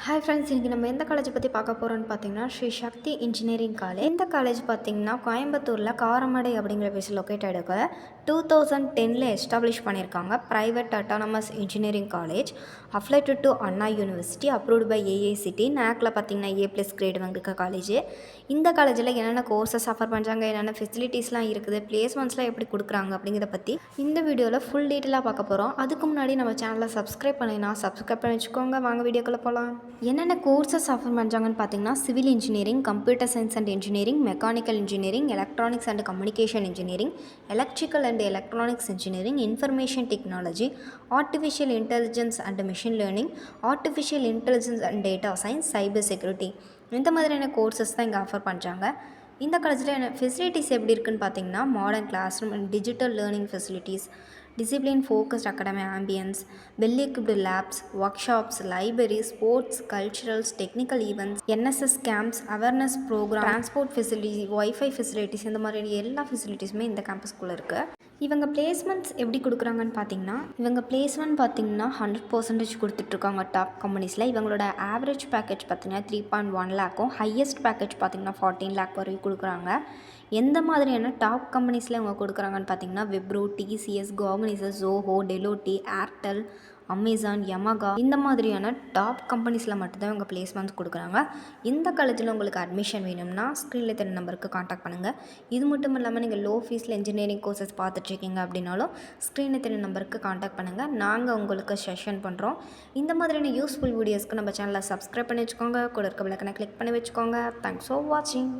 Hi friends, இன்றைக்கி நம்ம எந்த காலேஜை பற்றி பார்க்க போகிறோன்னு பார்த்தீங்கன்னா ஸ்ரீ சக்தி இன்ஜினியரிங் காலேஜ். இந்த காலேஜ் பார்த்திங்கன்னா கோயம்புத்தூரில் காரமடை அப்படிங்கிற பிளேஸ் லொக்கேட்டட் இருக்க 2010 எஸ்டாப்ளிஷ் பண்ணியிருக்காங்க. Private autonomous engineering college affiliated to Anna university, approved by AICTE. நேக்கில் பார்த்திங்கன்னா A+ கிரேட் வாங்கியிருக்க காலேஜ். இந்த காலேஜில் என்னென்ன கோர்சஸ் ஆஃபர் பண்ணுறாங்க, என்னென்ன ஃபெசிலிட்டிஸ்லாம் இருக்குது, பிளேஸ்மெண்ட்ஸ்லாம் எப்படி கொடுக்குறாங்க அப்படிங்கிறத பற்றி இந்த வீடியோவில் ஃபுல் டீட்டெயிலாக பார்க்க போகிறோம். அதுக்கு முன்னாடி நம்ம சேனலை சப்ஸ்கிரைப் பண்ணினா சப்ஸ்கிரைப் பண்ணி வச்சுக்கோங்க. வாங்க வீடியோக்குள்ளே போகலாம். என்னென்ன கோர்சஸ் ஆஃபர் பண்ணுறாங்கன்னு பார்த்தீங்கன்னா civil engineering, computer science and engineering, mechanical engineering, electronics and communication engineering, electrical and electronics engineering, information technology, artificial intelligence and machine learning, artificial intelligence and data science, cyber security, இந்த மாதிரியான courses தான் இங்கே offer பண்ணுறாங்க. இந்த காலேஜில் என்ன facilities எப்படி இருக்குன்னு பார்த்தீங்கன்னா modern classroom and digital learning facilities, discipline focused academic ambience, well equipped labs, workshops, libraries, sports, culturals, technical events, NSS camps, awareness program, transport facilities, Wi-Fi facilities, இந்த மாதிரி எல்லா ஃபெசிலிட்டிஸுமே இந்த கேம்பஸ்குள்ளே இருக்குது. இவங்க பிளேஸ்மெண்ட்ஸ் எப்படி கொடுக்குறாங்கன்னு பார்த்தீங்கன்னா 100% கொடுத்துட்ருக்காங்க டாப் கம்பெனிஸில். இவங்களோட ஆவரேஜ் பேக்கேஜ் பார்த்தீங்கன்னா 3.1 லேக்கும், ஹையஸ்ட் பேக்கேஜ் பார்த்தீங்கன்னா 14 லேக் வரைக்கும் கொடுக்குறாங்க. எந்த மாதிரியான டாப் கம்பெனிஸில் இவங்க கொடுக்குறாங்கன்னு பார்த்தீங்கன்னா விப்ரோ, டிசிஎஸ், கார்கனைசர், Zoho, Deloitte, Airtel, Amazon, Yamaha, இந்த மாதிரியான டாப் கம்பெனிஸில் மட்டும்தான் இவங்க பிளேஸ்மெண்ட்ஸ் கொடுக்குறாங்க. இந்த காலேஜில் உங்களுக்கு அட்மிஷன் வேணும்னா ஸ்க்ரீனில் தெரிய நம்பருக்கு காண்டாக்ட் பண்ணுங்கள். இது மட்டும் இல்லாமல் நீங்கள் லோ ஃபீஸில் இன்ஜினியரிங் கோர்சஸ் பார்த்துட்ருக்கீங்க அப்படின்னாலும் ஸ்க்ரீனில் தெரிய நம்பருக்கு காண்டாக்ட் பண்ணுங்கள். நாங்கள் உங்களுக்கு செஷன் பண்ணுறோம். இந்த மாதிரியான யூஸ்ஃபுல் வீடியோஸ்க்கு நம்ம சேனலை சப்ஸ்கிரைப் பண்ணி வச்சுக்கோங்க. கூட இருக்க பெல் ஐகானை கிளிக் பண்ணி வச்சுக்கோங்க. தேங்க்ஸ் ஃபார் வாட்சிங்.